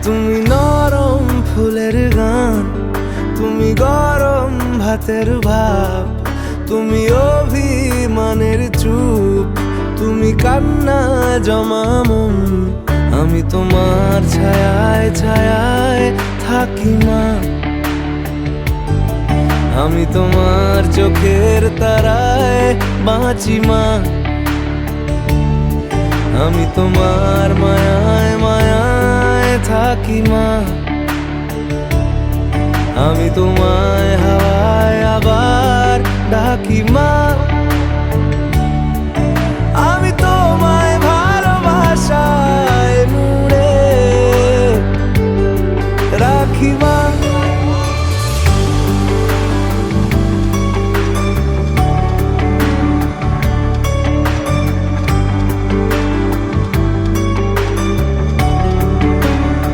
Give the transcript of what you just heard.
তুমি নরম ফুলের গান, তুমি গরম ভাতের ভাব, তুমি অভিমানের চুপ, তুমি কান্না জমা মন। আমি তোমার ছায়ায় ছায়ায় থাকি মা, আমি তোমার চোখের তারায় বাঁচি মা, আমি তোমার মায়ায় মায়ায় থাকি মা, আমি তোমায় হাওয়ায় আবার ডাকি মা।